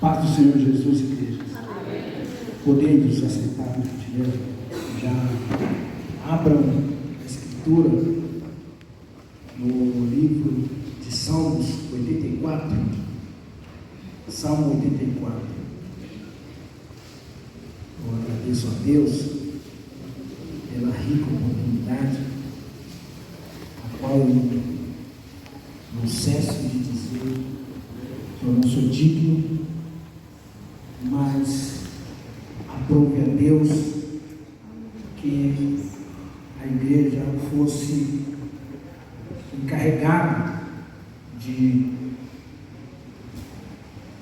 Paz do Senhor Jesus, igreja. Podemos aceitar, por gentileza, já abram a escritura no livro de Salmos 84. Salmo 84. Eu agradeço a Deus pela rica oportunidade, a qual eu não cesso de dizer que eu não sou digno, mas aprove a Deus que a igreja fosse encarregada de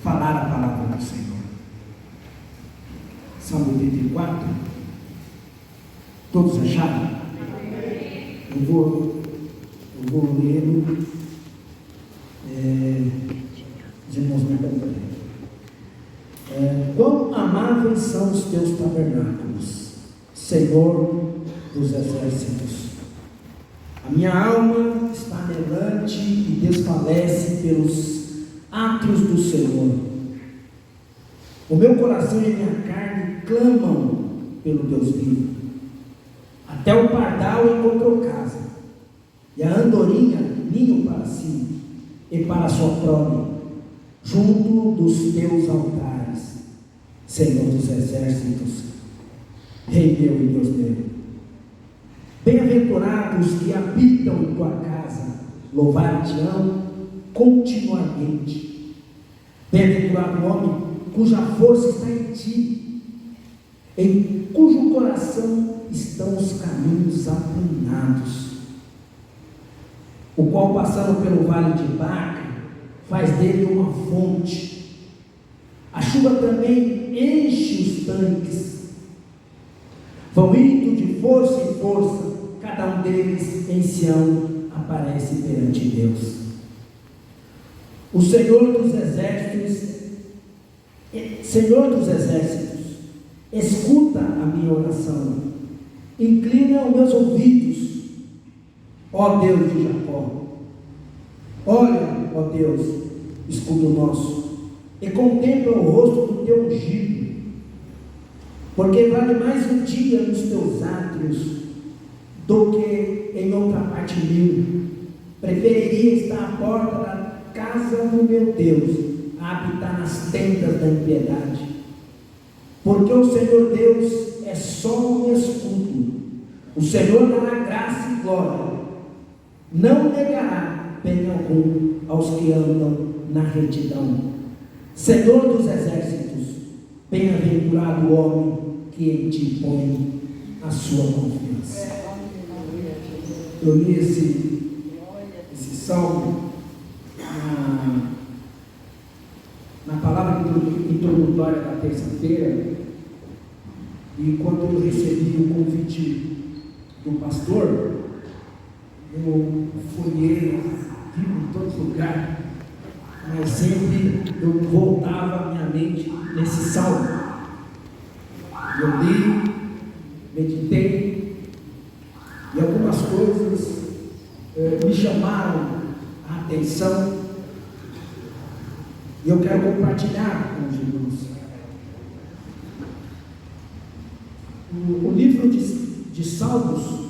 falar a palavra do Senhor. Salmo 84. Todos acharam? Eu vou ler. Os irmãos me acompanham. Quão amáveis são os teus tabernáculos, Senhor dos exércitos. A minha alma está anelante e desfalece pelos átrios do Senhor. O meu coração e a minha carne clamam pelo Deus vivo. Até o pardal encontrou casa, e a andorinha ninho para si e para a sua prole, junto dos teus altares, Senhor dos exércitos, Rei meu e Deus meu. Bem-aventurados que habitam em tua casa, louvar-te-ão continuamente. Bem-aventurado o homem cuja força está em ti, em cujo coração estão os caminhos aplanados, o qual, passando pelo vale de Baca, faz dele uma fonte. A chuva também enche os tanques. Vão indo de força em força, cada um deles em Sião aparece perante Deus. O Senhor dos exércitos, escuta a minha oração, inclina os meus ouvidos, ó Deus de Jacó. Olha, ó Deus, escudo nosso, e contempla o rosto do teu ungido, porque vale mais um dia nos teus átrios do que em outra parte mil. Preferiria estar à porta da casa do meu Deus a habitar nas tendas da impiedade, porque o Senhor Deus é só um escudo. O Senhor dará graça e glória, não negará bem algum aos que andam na retidão. Senhor dos exércitos, bem-aventurado o homem que em ti põe a sua confiança. Eu li esse salmo na palavra introdutória da terça-feira, e quando eu recebi o convite do pastor, eu folhei, vi em todo lugar, mas sempre eu voltava a minha mente nesse salmo. Eu li, meditei, e algumas coisas me chamaram a atenção, e eu quero compartilhar com os irmãos. O livro de Salmos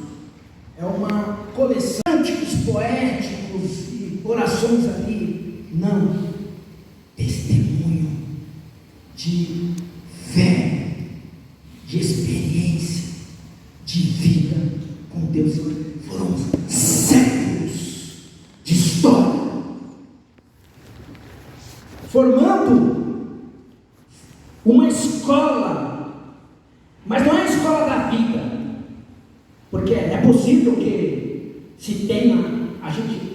é uma coleção de cânticos poéticos e orações ali. Não, testemunho de fé, de experiência, de vida com Deus. Foram séculos de história, formando uma escola, mas não é a escola da vida, porque é possível que se tenha a gente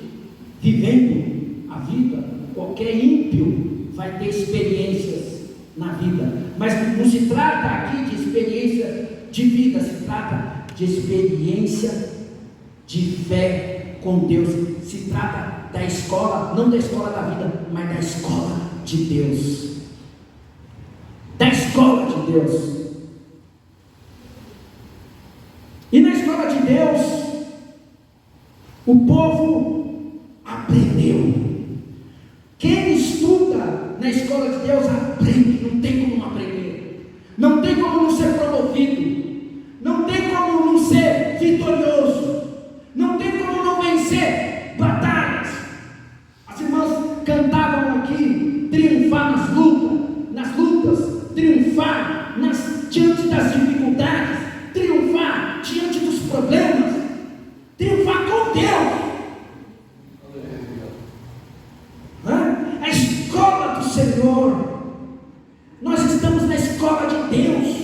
vivendo a vida, qualquer ímpio vai ter experiências na vida, mas não se trata aqui de experiência de vida, se trata de experiência de fé com Deus. Se trata da escola, não da escola da vida, mas da escola de Deus, da escola de Deus. E na escola de Deus, o povo aprendeu. Quem estuda na escola de Deus aprende. tem como não ser promovido, não tem como não ser vitorioso, não tem como não vencer batalhas. As irmãs cantavam aqui, triunfar nas lutas, triunfar diante das dificuldades, triunfar diante dos problemas, triunfar com Deus. A escola do Senhor, nós estamos na escola de Deus,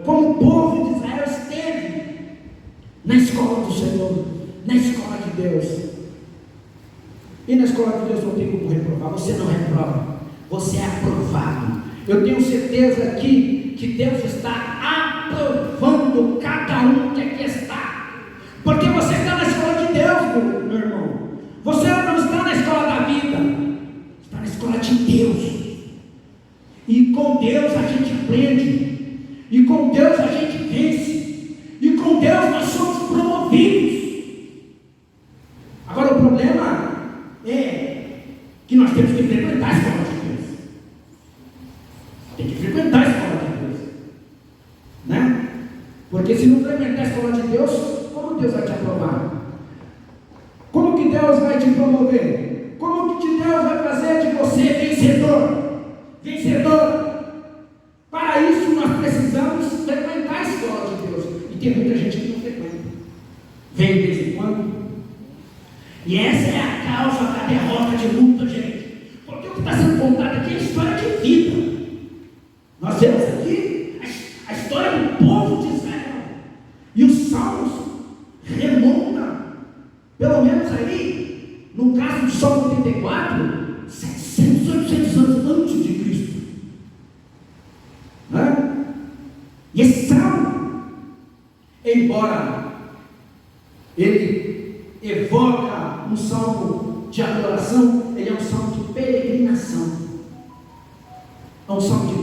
como o povo de Israel esteve na escola do Senhor, na escola de Deus. E na escola de Deus não tem como reprovar. Você não reprova, você é aprovado. Eu tenho certeza aqui que Deus está aprovando cada um que aqui está, porque você está na escola de Deus, meu irmão. Você não está na escola da vida, está na escola de Deus. E com Deus a gente aprende, e com Deus a gente vence, e com Deus nós somos promovidos. Agora o problema é que nós temos que frequentar a escola de Deus. Tem que frequentar a escola de Deus, né? Porque se não frequentar a escola de Deus, como Deus vai te aprovar? Como que Deus vai te promover? Como que Deus vai fazer de você vencedor? Vencedor. Para isso nós precisamos frequentar a escola de Deus. E tem muita gente que não frequenta. Vem de vez em quando. E essa é a causa da derrota de luta, gente. Porque o que está sendo contado aqui é a história de vida. Nós vemos aqui a história do povo de Israel. E os salmos remontam, pelo menos aí, no caso do Salmo 84, 700, 800 anos antes de Cristo. E esse salmo, embora ele evoca um salmo de adoração, ele é um salmo de peregrinação. É um salmo de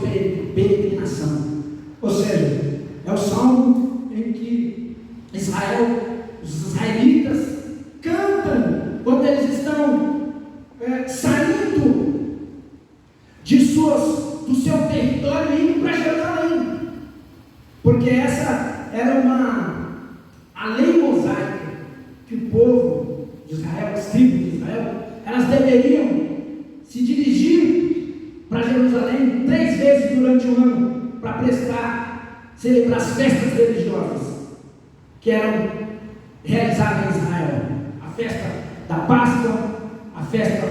peregrinação. Ou seja, é o salmo em que os israelitas cantam quando eles estão saindo do seu território e indo para Jerusalém. Porque essa era a lei mosaica, que o povo de Israel, as tribos de Israel, elas deveriam se dirigir para Jerusalém 3 vezes durante o ano, para celebrar as festas religiosas que eram realizadas em Israel: a festa da Páscoa, a festa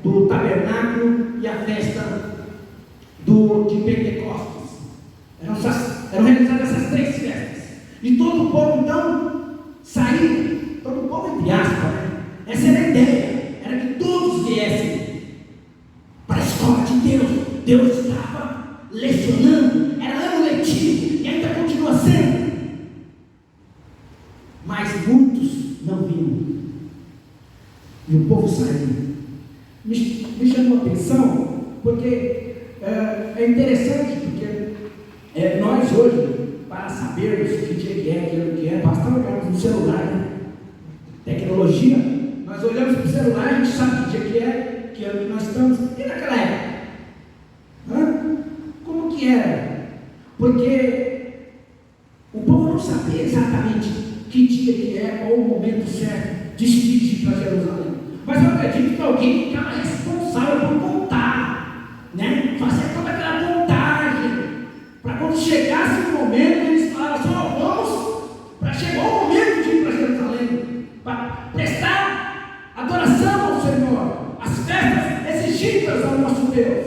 do Tabernáculo e a festa de Pentecostes. Eram realizadas essas 3 festas, e todo o povo então saía, todo o povo entre aspas, né? Essa era a ideia, era que todos viessem para a escola de Deus. Deus estava lecionando, era ano letivo, e ainda continua sendo, mas muitos não vinham, e o povo saiu. Me chamou a atenção, porque é interessante, porque nós hoje, para sabermos que dia que é, que ano que é, basta olharmos no celular, né? Tecnologia, nós olhamos para o celular, a gente sabe que dia que é, que ano que nós estamos. E naquela época? Como que era? Porque o povo não sabia exatamente que dia que é, ou o momento certo de se dirigir para Jerusalém. Mas eu acredito que alguém ficava responsável por contar, né? Fazer toda aquela contagem, para quando chegasse o momento, eles falavam assim: vamos, para chegar o momento de ir para Jerusalém, para prestar adoração ao Senhor, as festas exigidas ao nosso Deus.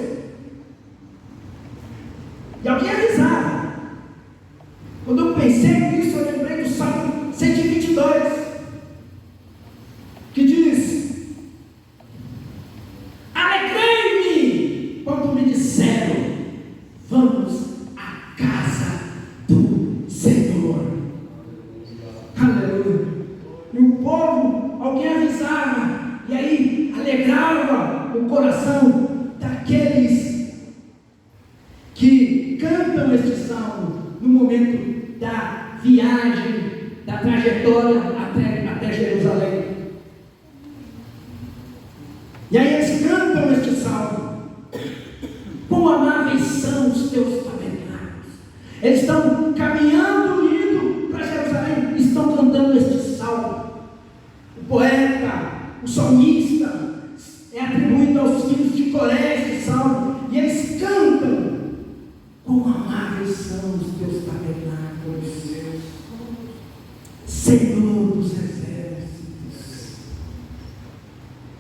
E alguém avisava. Quando eu pensei nisso, eu lembrei do Salmo 122, que diz: alegrei-me quando me disseram, vamos à casa do Senhor. Aleluia. E o povo, alguém avisava, e aí alegrava o coração daqueles que cantam este salmo no momento da viagem, da trajetória até Jerusalém. E aí eles cantam este salmo: quão amáveis são os teus tabernáculos, Eles estão caminhando, indo para Jerusalém, estão cantando este salmo. O poeta, o salmista, é atribuído aos filhos de Coré este salmo, e eles cantam: quão amáveis são os teus tabernáculos, Senhor dos exércitos.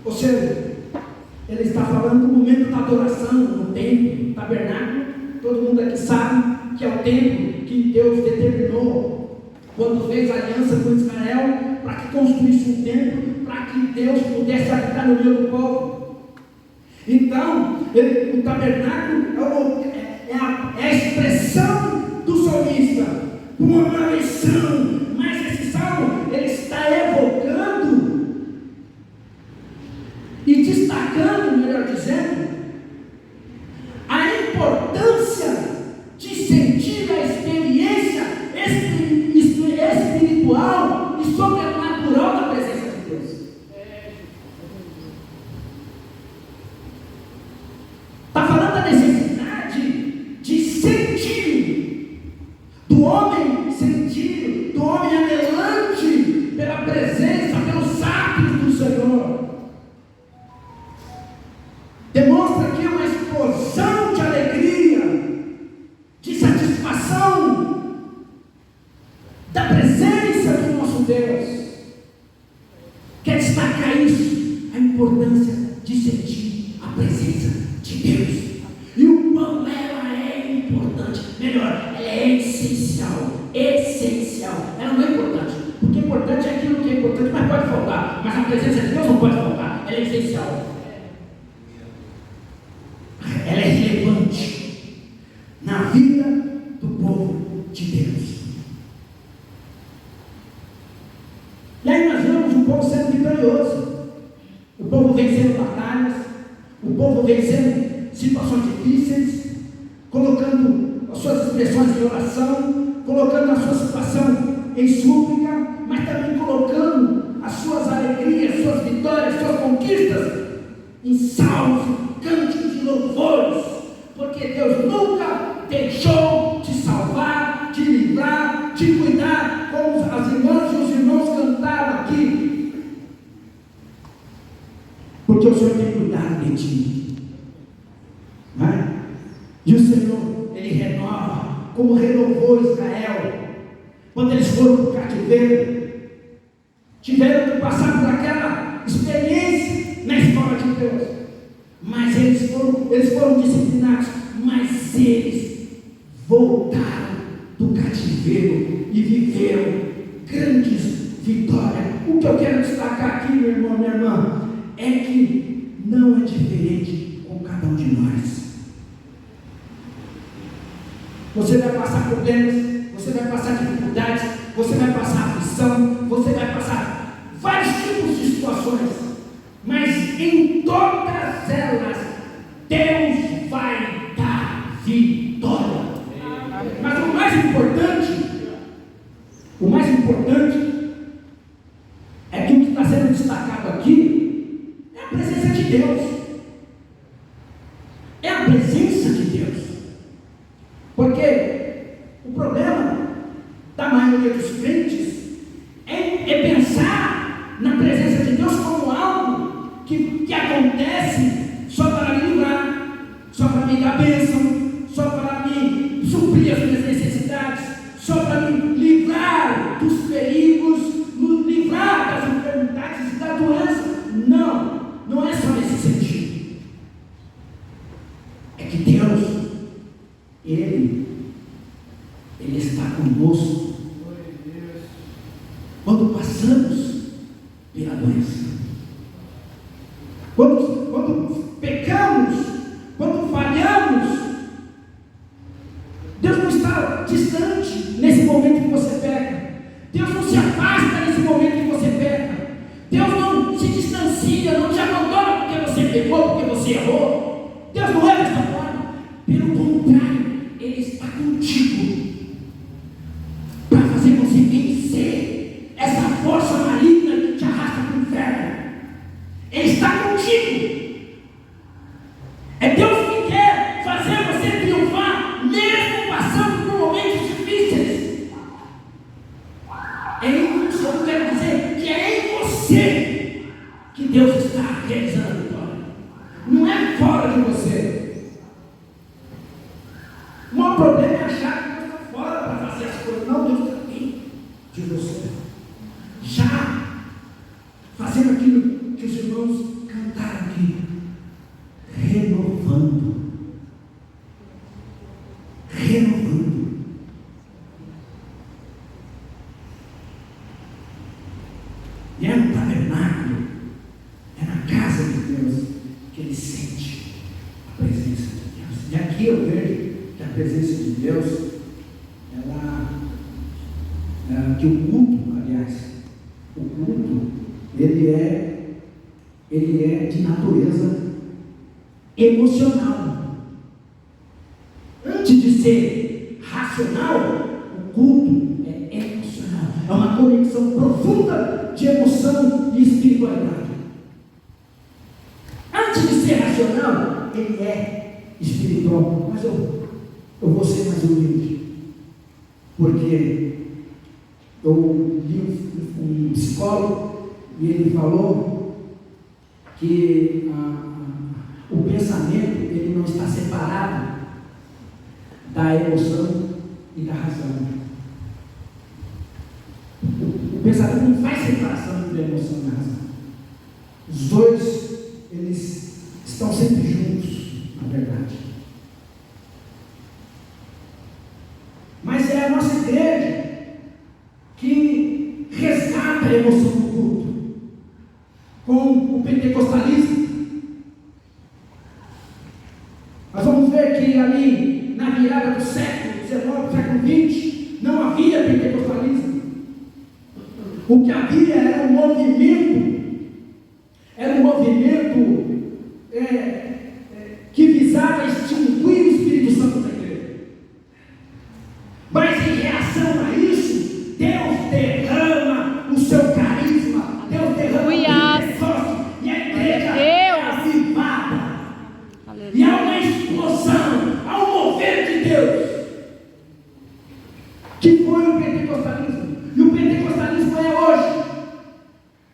Ou seja, ele está falando do momento da adoração no templo, tabernáculo. Todo mundo aqui sabe que é o templo que Deus determinou quando fez aliança com Israel para que construísse um templo, para que Deus pudesse habitar no meio do povo. Então, o tabernáculo é a expressão do salmista, uma maldição. Mas esse salmo, ele está evocando e destacando, melhor dizendo, a importância de sentir a experiência espiritual e sobrenatural da presença de Deus. Está falando da necessidade de sentir, do homem sentir, do homem anelante pela presença, pelos atos do Senhor. Demonstra aqui uma explosão de alegria, de satisfação da presença do nosso Deus. Quer destacar isso, a importância de sentir a presença de Deus. E o quão ela é importante, melhor, ela é essencial. Ela não é importante, porque importante é aquilo que é importante, mas pode faltar. Mas a presença de Deus não pode faltar, ela é essencial. Ela é relevante na vida do povo de Deus. E aí nós vemos o povo sendo vitorioso, o povo vencendo batalhas, o povo vencendo situações difíceis, colocando as suas expressões em oração, colocando a sua situação em súplica, mas também colocando as suas alegrias, suas vitórias, suas conquistas em salmos, cânticos de louvores, porque Deus nunca deixou de salvar, de livrar, de cuidar, como as irmãs e os irmãos cantaram aqui, porque o Senhor tem cuidado de ti, né? E o Senhor, Ele renova, como renovou Israel, quando eles foram para o cativeiro, tiveram que passar por aquela experiência na escola de Deus, mas eles foram disciplinados, mas eles voltaram do cativeiro e viveram grandes vitórias. O que eu quero destacar aqui, meu irmão, minha irmã, é que não é diferente com cada um de nós. Você vai passar problemas, você vai passar dificuldades, você vai passar aflição, você vai passar vários tipos de situações, mas em todas elas Deus vai dar vitória. Mas o mais importante é que o que está sendo destacado aqui é a presença de Deus. É a presença de Deus. Porque o problema da maioria dos crentes é pensar na presença de Deus como algo que acontece só para me livrar, só para me dar bênção, só para me suprir as minhas necessidades, só para me livrar dos perigos, me livrar das enfermidades e da doença. Não é só nesse sentido. É que Deus, Ele está conosco quando passamos pela doença, quando pecamos, quando falhamos. Deus não está distante nesse momento que você peca. Deus não se afasta nesse momento que você peca. Deus não se distancia, não te abandona porque você pecou, porque você errou. Deus não é dessa forma. Pelo contrário, Ele está contigo para fazer você vencer essa força maligna que te arrasta para o inferno. Ele está contigo. É Deus que quer fazer você triunfar, mesmo passando por momentos está realizando a vitória. Não é fora de você. O maior problema é achar que Deus está fora para fazer as coisas. Não, Deus está dentro de você. Já fazendo aquilo que os irmãos cantaram aqui. Renovando. E é no tabernáculo, é na casa de Deus que ele sente a presença de Deus. E aqui eu vejo que a presença de Deus, que o culto, aliás, o culto, ele é de natureza emocional. Antes de ser racional, o culto é emocional. É uma conexão profunda de emoção e espiritualidade. Antes de ser racional, ele é espiritual. Mas eu vou ser mais humilde, porque eu li um psicólogo e ele falou que o pensamento ele não está separado da emoção e da razão. O pensamento não faz separação entre a emoção e a razão. Os dois, eles estão sempre juntos, na verdade. Mas é a nossa igreja que resgata a emoção do culto com o pentecostalismo. Nós vamos ver que ali, na virada do século XIX, século XX, não havia pentecostalismo. O que havia era um movimento que visava extinguir o Espírito Santo da igreja. Mas em reação a isso, Deus derrama o seu carisma, Deus derrama o seu sócio, e a igreja é avivada. E há uma explosão, há um mover de Deus, que foi o pentecostalismo. E o pentecostalismo é hoje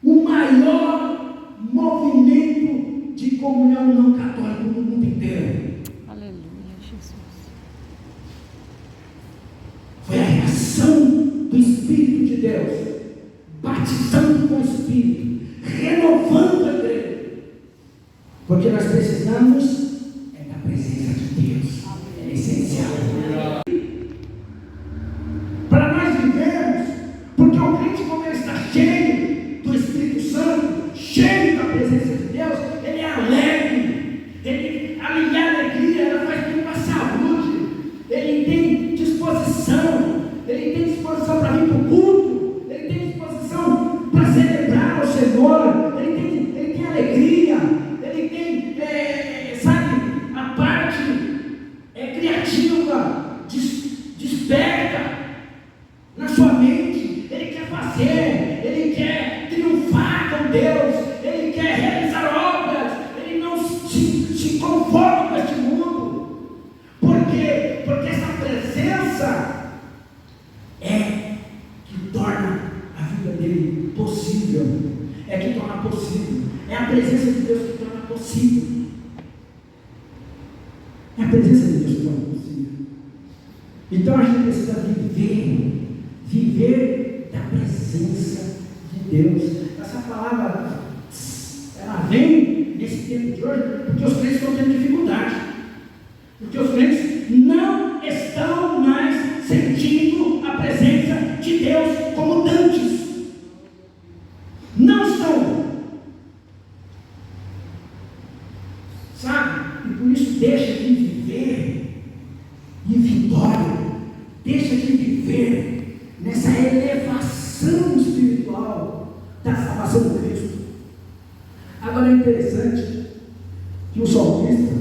o maior movimento de comunhão não católica no mundo inteiro. Aleluia, Jesus. Foi a reação do Espírito de Deus, batizando com o Espírito, renovando a igreja. Porque nós precisamos da presença de Deus. É essencial. Para nós vivermos, porque o crente, como ele está cheio do Espírito Santo, cheio da presença de Deus, ele é alegre, a alegria ela faz bem para a saúde, ele tem disposição para vir para o culto, ele tem disposição para celebrar o Senhor, ele tem alegria, ele tem, a parte criativa, desperta na sua mente, ele quer fazer, ele quer triunfar com Deus, ele quer realizar obras, ele não se conforma com este mundo. Por quê? Porque essa presença é que torna a vida dele possível, é que torna possível, é a presença de Deus que torna possível, é a presença de Deus que torna possível. Então a gente precisa viver da presença de Deus. Essa palavra, ela vem nesse tempo de hoje, porque os crentes estão tendo dificuldade, porque os crentes não estão mais sentindo a presença de Deus como antes. Não estão, sabe? E por isso deixa de viver em vitória, deixa de viver nessa elevação espiritual da salvação do Cristo. Agora é interessante que o salmista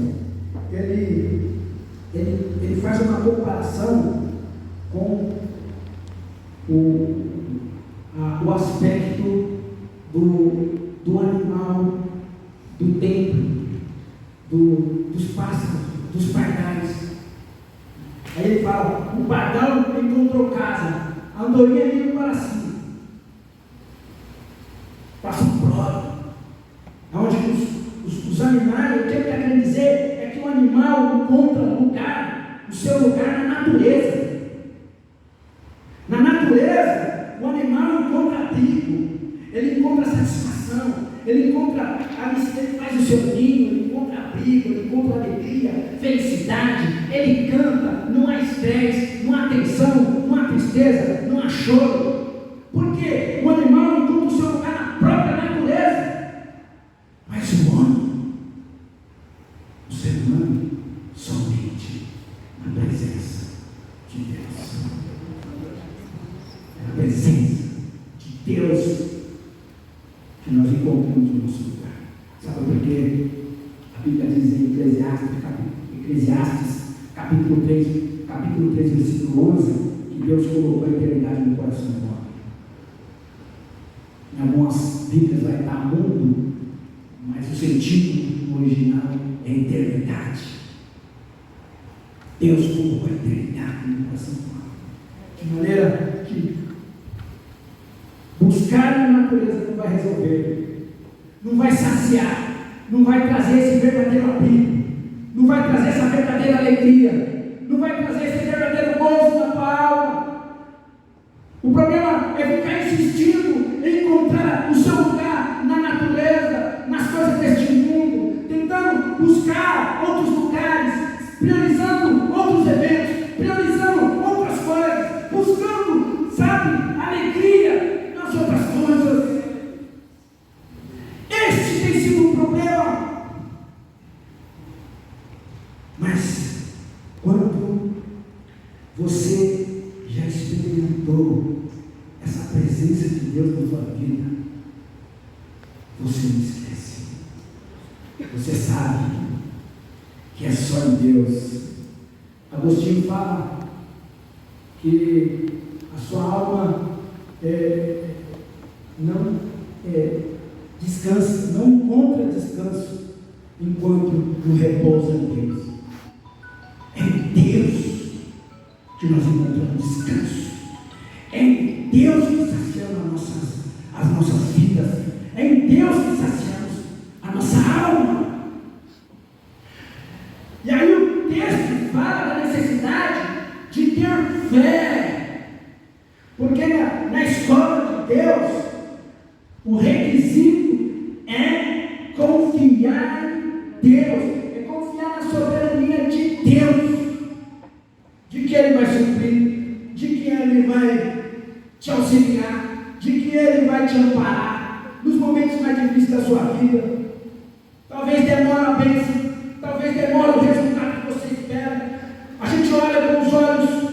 ele faz uma comparação com o aspecto do animal, do templo, dos pássaros, dos pardais. Aí ele fala: o pardal encontrou casa, a andorinha veio para cima, passa um próprio, onde os animais, o que ele está querendo dizer é que o animal encontra lugar, o seu lugar na natureza. Na natureza, o animal encontra abrigo, ele encontra satisfação, ele encontra, ele faz o seu ninho, ele encontra abrigo, ele encontra alegria, felicidade, ele canta, não há estresse, não há tensão, não há tristeza, não há choro, porque o animal encontra o seu lugar na própria natureza, mas o homem, o ser humano, somente na presença de Deus. Na presença de Deus que nós encontramos o nosso lugar. Sabe por quê? A Bíblia diz em Eclesiastes, capítulo 3, versículo 11, que Deus colocou a eternidade no coração do homem. Em algumas Bíblias vai estar mundo, mas o sentido original é eternidade. Deus colocou a eternidade no coração do homem. De maneira que buscar na natureza não vai resolver, não vai saciar, não vai trazer esse verdadeiro abrigo, não vai trazer essa verdadeira alegria, não vai trazer esse verdadeiro gozo na tua alma. O problema é ficar insistindo em encontrar o seu lugar na natureza, nas coisas deste mundo, tentando buscar outros lugares, priorizando outros eventos, priorizando outras coisas, buscando, sabe, alegria nas outras coisas. Este tem sido um problema. Mas quando você já experimentou essa presença de Deus na sua vida, você não esquece. Você sabe que é só em Deus. Agostinho fala que a sua alma não descansa, não encontra descanso enquanto não repousa em Deus. É em Deus que nós encontramos descanso. É em Deus que saciamos as nossas vidas. É em Deus que saciamos a nossa alma. E aí o texto fala da necessidade de ter fé. Porque na escola de Deus, o requisito é confiar em Deus, é confiar na soberania de Deus, de que Ele vai suprir, de que Ele vai te auxiliar, de que Ele vai te amparar nos momentos mais difíceis da sua vida. Talvez demore a bênção, talvez demore o resultado que você espera. A gente olha com os olhos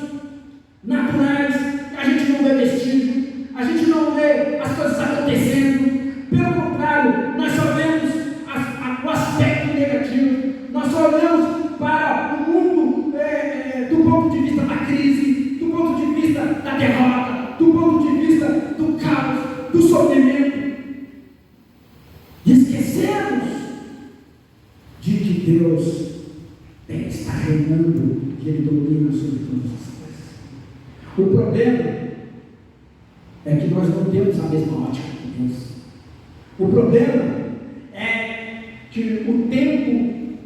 naturais, a gente não vê vestígio, a gente não vê as coisas acontecendo. Pelo contrário, nós só vemos o aspecto negativo, nós só olhamos para o mundo do ponto de vista da crise, do ponto de vista da derrota, do ponto de vista do caos, do sofrimento. E esquecemos de que Deus está reinando e Ele domina sobre todas as coisas. O problema é que nós não temos a mesma ótica que Deus. O problema é que o tempo,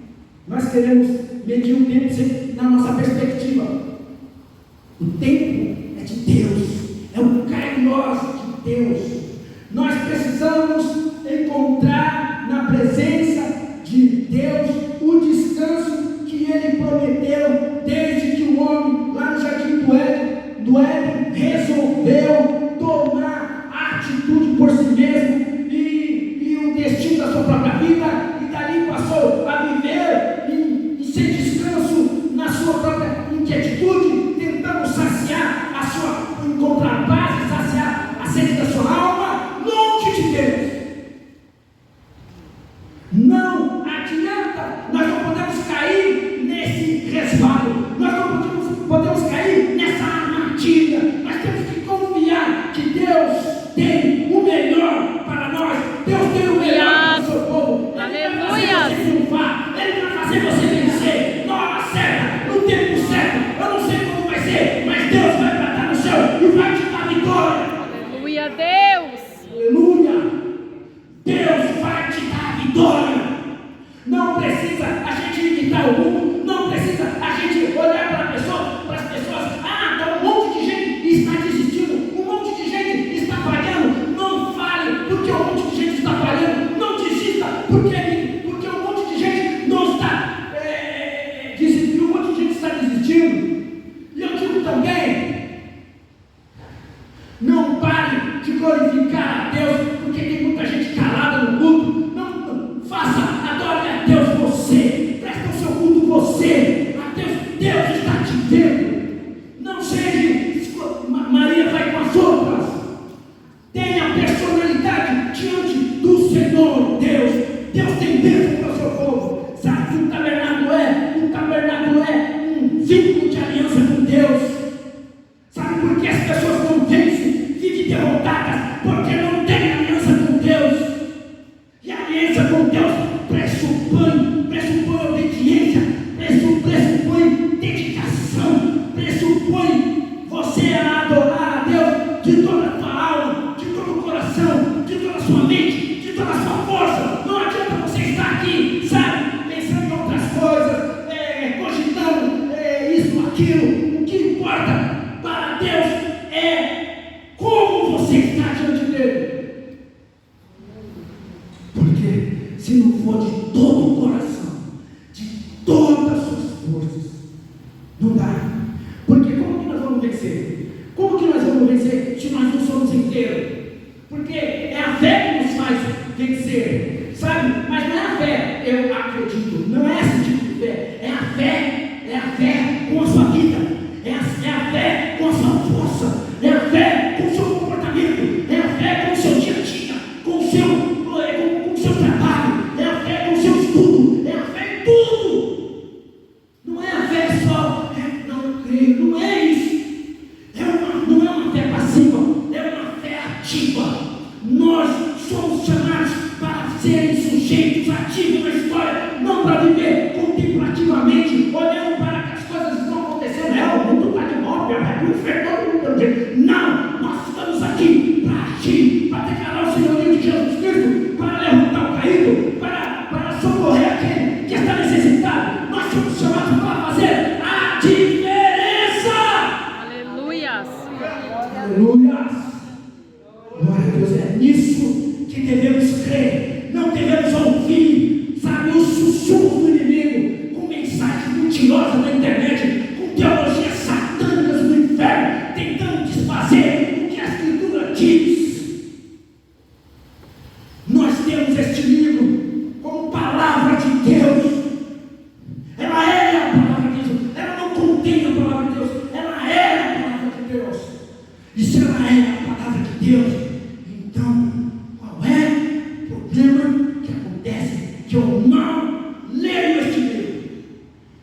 nós queremos medir o tempo sempre na nossa perspectiva. O tempo é de Deus, é o kairos de Deus. Nós precisamos encontrar na presença de Deus o descanso que Ele prometeu desde que o homem, lá no jardim do Éden, resolveu tomar a atitude por si mesmo e o destino da sua própria vida, e dali passou a viver e sem descanso na sua própria inquietude, tentando saciar encontrar paz, saciar a sede da sua alma, longe de Deus. Não adianta, nós não podemos cair nesse resvalo, nós não podemos cair nessa armadilha. Nós temos que confiar que Deus tem o melhor para nós. Deus tem o melhor para o seu povo. Aleluia! Ele vai fazer você vencer na hora certa, no tempo certo. Eu não sei como vai ser, mas Deus vai tratar no céu e vai te dar vitória. Aleluia, Deus! Aleluia! Deus vai te dar vitória. Não precisa a gente imitar o mundo, não precisa a gente olhar para as pessoas, tá um monte de gente está desistindo, um monte de gente está falhando. Não fale porque um monte de gente está falhando, não desista porque um monte de gente não está desistindo, um monte de gente está desistindo. E eu digo também, não pare de glorificar a Deus, porque tem muita gente calada no culto. Não faça, adore a Deus você, presta o seu culto você, a Deus está te vendo. Não seja Maria vai com as outras, tenha personalidade diante do Senhor Deus tem bênção para o seu povo. Sabe que o tabernáculo é um vínculo de aliança com Deus. Sabe por que as pessoas não vencem, vivem derrotadas? Porque não têm aliança com Deus. E a aliança com Deus pressupõe obediência, pressupõe dedicação, pressupõe você a adorar a Deus de toda a tua alma, de todo o coração, de toda a sua mente, de toda a sua força. Não adianta você estar aqui, sabe, pensando em outras coisas, cogitando isso, aquilo. O que importa para Deus é como você está diante dele. Porque se não for de todo o coração, de todas as suas forças, não dá. Porque como que nós vamos vencer? Como que nós vamos vencer se nós não somos inteiros? Porque é a fé que nos faz vencer, sabe? Mas não é a fé, eu acredito, não é esse tipo de fé. É a fé com a sua vida, é a fé com a sua força, é a fé com o seu comportamento, é a fé com o seu dia a dia, com o seu trabalho, é a fé com o seu estudo, é a fé em tudo. Não é a fé só, não creio, não é isso. Não é uma fé passiva, é uma fé ativa. Nós somos chamados para serem sujeitos ativos na história, não para viver contemplativamente, olhando para que as coisas estão acontecendo. O mundo está de morte, o inferno, todo mundo está dizendo. Não, nós estamos aqui para agir, para declarar o senhorio de Jesus Cristo, para levantar o caído, para socorrer aquele que está necessitado. Nós somos chamados para fazer a diferença. Aleluias. Aleluias. Glória a Deus, é nisso que devemos crer. Não devemos ouvir, sabe, os sussurros do inimigo, com mensagens mentirosas na internet, com teologias satânicas do inferno, tentando desfazer o que a Escritura diz. Nós temos este livro como palavra de Deus. Ela é a palavra de Deus. Ela não contém a palavra de Deus. Ela é a palavra de Deus. E se ela é a palavra de Deus, então qual é o problema que acontece? Que eu não leio este livro.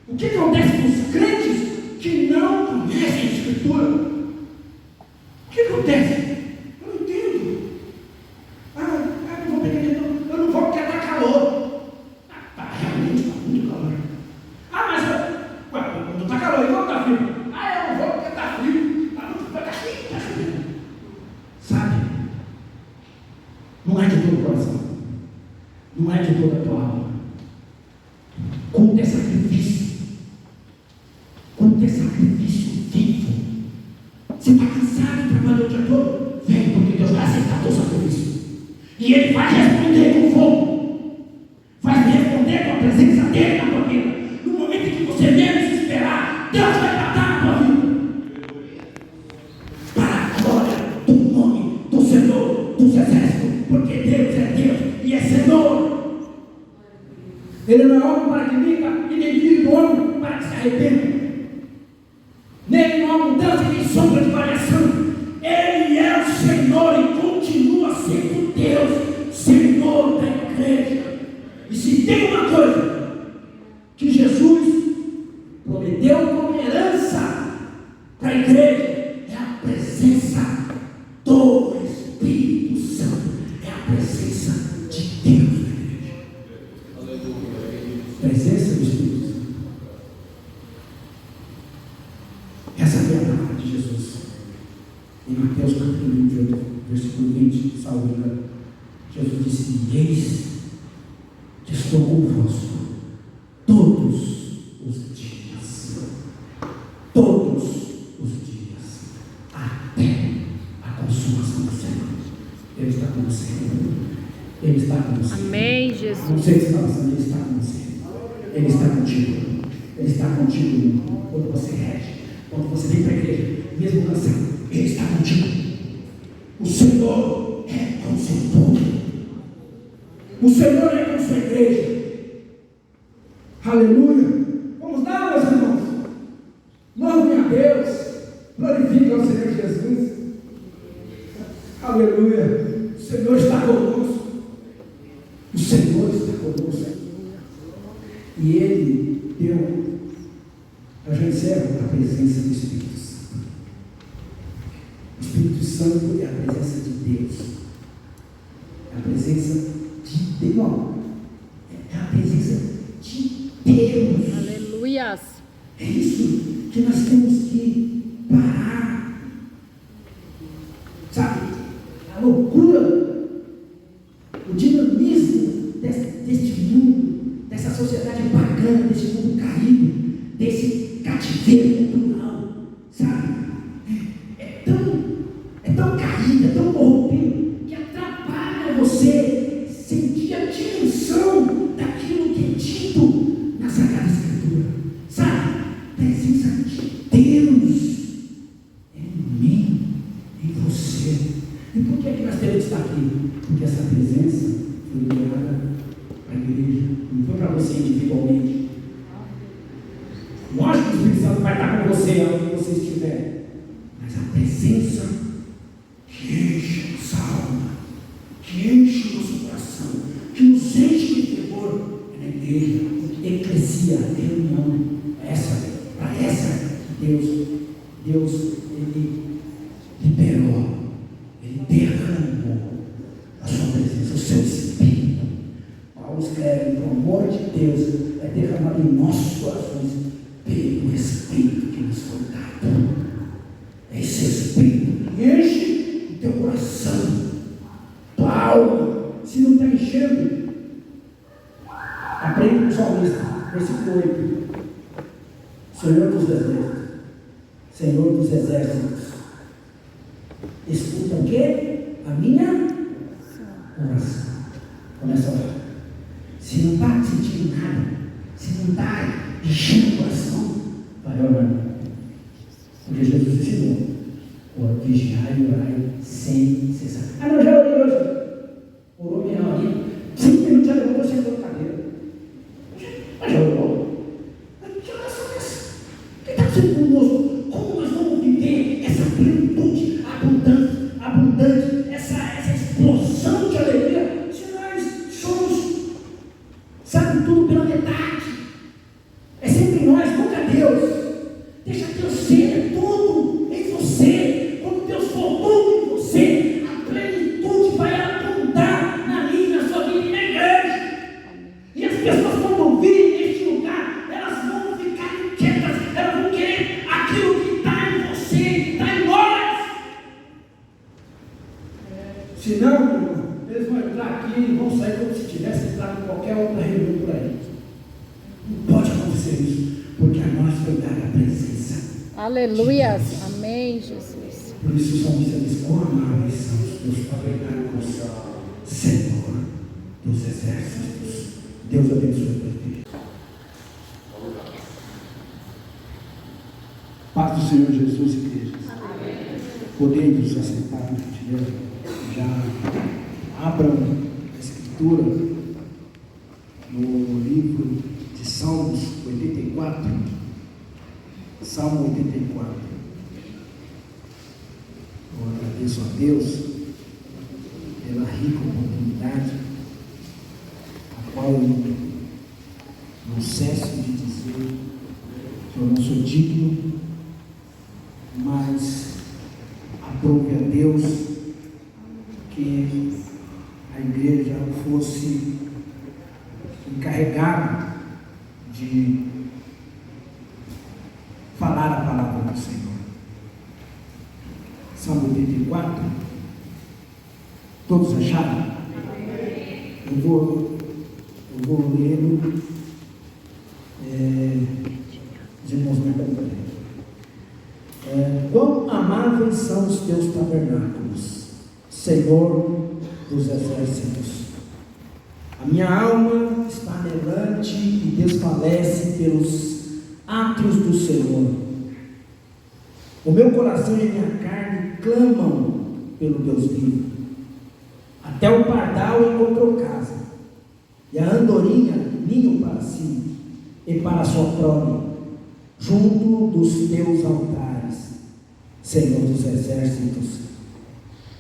O que acontece com os crentes que não conhecem a Escritura? O que acontece? Eu não entendo. Eu não vou pegar, eu não vou porque está calor. Realmente está muito calor. Mas quando está calor, igual está frio. Eu não vou porque está frio. Está frio. Sabe? Não é de todo o coração. Não é de toda a tua alma. Culto é sacrifício. Culto é sacrifício vivo. Você está cansado, trabalhou o dia todo? Vem, porque Deus vai aceitar teu sacrifício. E Ele vai responder com fogo. Vai responder com a presença dEle na tua vida. No momento em que você menos esperar, Deus vai tratar na tua vida. Para a glória do nome do Senhor dos Exércitos. Porque Deus é Deus e é Senhor. Ele não é homem para que minta, e nem filho do homem para que se arrependa. Nele não há mudança nem sombra de variação. Ele é o Senhor e continua sendo Deus, Senhor da igreja. E se tem uma coisa que Jesus prometeu como herança para a igreja, é a presença do Espírito Santo, é a presença de Deus na igreja. Presença do Espírito Santo. Essa é a palavra de Jesus. Em Mateus capítulo 28, versículo 20, salvo engano, Jesus disse: eis que estou convosco Ele está com você. Amém, Não Jesus. sei o que você está passando, Ele está com você. Ele está contigo. Ele está contigo quando você rege, quando você vem para a igreja, mesmo cansado. Ele está contigo. O Senhor é com seu povo. O Senhor é com sua igreja. Aleluia. Vamos lá, meus irmãos. Louvem a Deus. Glorifiquem ao Senhor Jesus. Aleluia. O Senhor está conosco. O Senhor está conosco. E Ele deu. Eu já encerro a presença do Espírito Santo. O Espírito Santo é a presença de Deus. É a presença de Deus. Não. É a presença de Deus. Aleluias. É isso que nós temos que parar. Sabe? A loucura, o dinamismo deste mundo, dessa sociedade pagã, desse mundo caído, desse cativeiro cultural, sabe? É tão caído, é tão corrompido, que atrapalha você sentir a dimensão daquilo que é dito na Sagrada Escritura, sabe? Presença de Deus em mim, em você. E por que nós temos que estar aqui? Porque essa presença foi liberada para a igreja, não foi para você individualmente. Lógico que o Espírito Santo vai estar com você onde você estiver, mas a presença que enche nossa alma, que enche o nosso coração, que nos enche de fervor, é na igreja, eclesia, reunião, para essa Deus, Ele liberou, Ele derramou a sua presença, o seu Espírito. Paulo escreve, o amor de Deus é derramado em nossos corações pelo Espírito que nos foi dado. É esse Espírito que enche o teu coração, tua alma. Se não está enchendo, aprende com o salmista, versículo 8. Senhor dos exércitos, Senhor dos exércitos, escuta o quê? A minha oração. Começa a orar. Se não está sentindo nada, se não está enchendo o coração, vai orando. Porque Jesus ensinou: vigiai e orai sem cessar. Ah, não, já orei hoje. Orou meia horinha. 5 minutos já levantou, sentou na cadeira. Mas já orou? Que oração é essa? O que está acontecendo conosco? Como nós vamos viver essa plenitude abundante, essa explosão de alegria, se nós somos, sabe, tudo pela metade? É sempre nós, nunca Deus. Deixa Deus ser tudo em você. Quando Deus for tudo em você, a plenitude vai abundar na minha, na sua vida e na igreja. E as pessoas, quando virem neste lugar, elas vão ficar inquietas, elas vão querer aquilo que está em você, que está em nós. Se não, irmão, eles vão entrar aqui e vão sair como se tivessem entrado em qualquer outra reunião por aí. Não pode acontecer isso, porque a nós foi dada a presença. Aleluias. Amém, Jesus. Por isso o salmista diz: quão amáveis são os teus tabernáculos, Senhor dos exércitos. Deus abençoe a tua vida. Paz do Senhor Jesus, igreja. Podemos assentar no dinheiro. Já abram a Escritura no livro de Salmos 84. Salmo 84. Eu agradeço a Deus pela rica oportunidade, a qual eu não cesso de dizer que eu não sou digno, mas aprove a Deus que a igreja fosse encarregada de falar a palavra do Senhor. Salmo 84. Todos acharam? Eu vou ler. Os irmãos me acompanham. Quão amáveis são os teus tabernáculos, Senhor dos exércitos. A minha alma está anelante e desfalece pelos átrios do Senhor. O meu coração e a minha carne clamam pelo Deus vivo. Até o pardal encontrou casa, e a andorinha ninho para si e para a sua prole, junto dos teus altares, Senhor dos exércitos,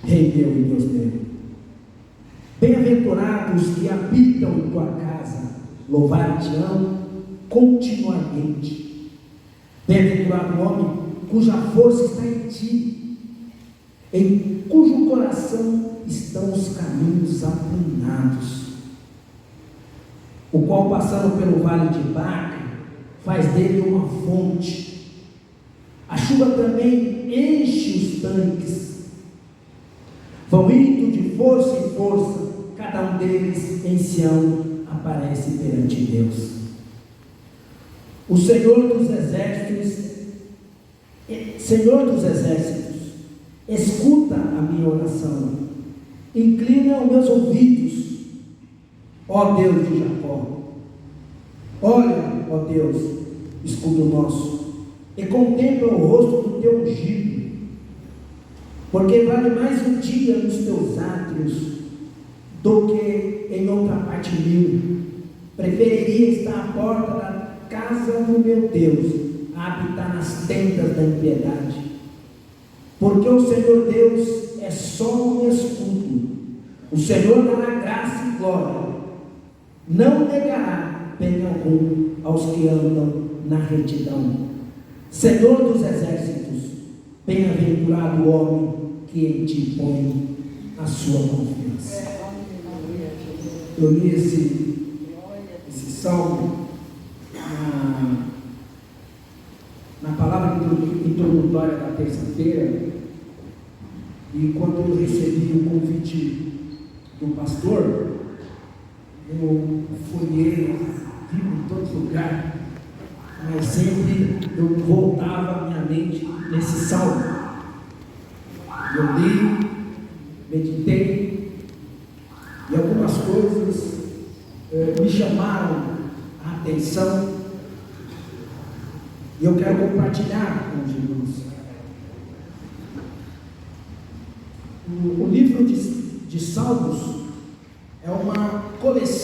Rei meu e Deus meu. Bem-aventurados que habitam em tua casa, louvar-te-ão continuamente. Bem-aventurado o homem cuja força está em ti, em cujo coração estão os caminhos aplanados, o qual, passando pelo vale de Baca, faz dele uma fonte. A chuva também enche os tanques. Vão indo de força em força, cada um deles em Sião aparece perante Deus. O Senhor dos exércitos, escuta a minha oração, inclina os meus ouvidos, ó Deus de Jacó. Olha, ó Deus, escudo nosso, e contempla o rosto do teu ungido, porque vale mais um dia nos teus átrios do que em outra parte mil. Preferiria estar à porta da casa do meu Deus a habitar nas tendas da impiedade, porque o Senhor Deus é só um escudo. O Senhor dará graça e glória, não negará bem algum aos que andam na retidão. Senhor dos exércitos, bem-aventurado o homem que em ti põe a sua confiança. Eu li esse salmo na palavra introdutória da terça-feira, e quando eu recebi o convite do pastor, eu folhei, vi em todo lugar, mas sempre eu voltava a minha mente nesse salmo. Eu li, meditei, e algumas coisas me chamaram a atenção, e eu quero compartilhar com os irmãos. O livro de Salmos é uma coleção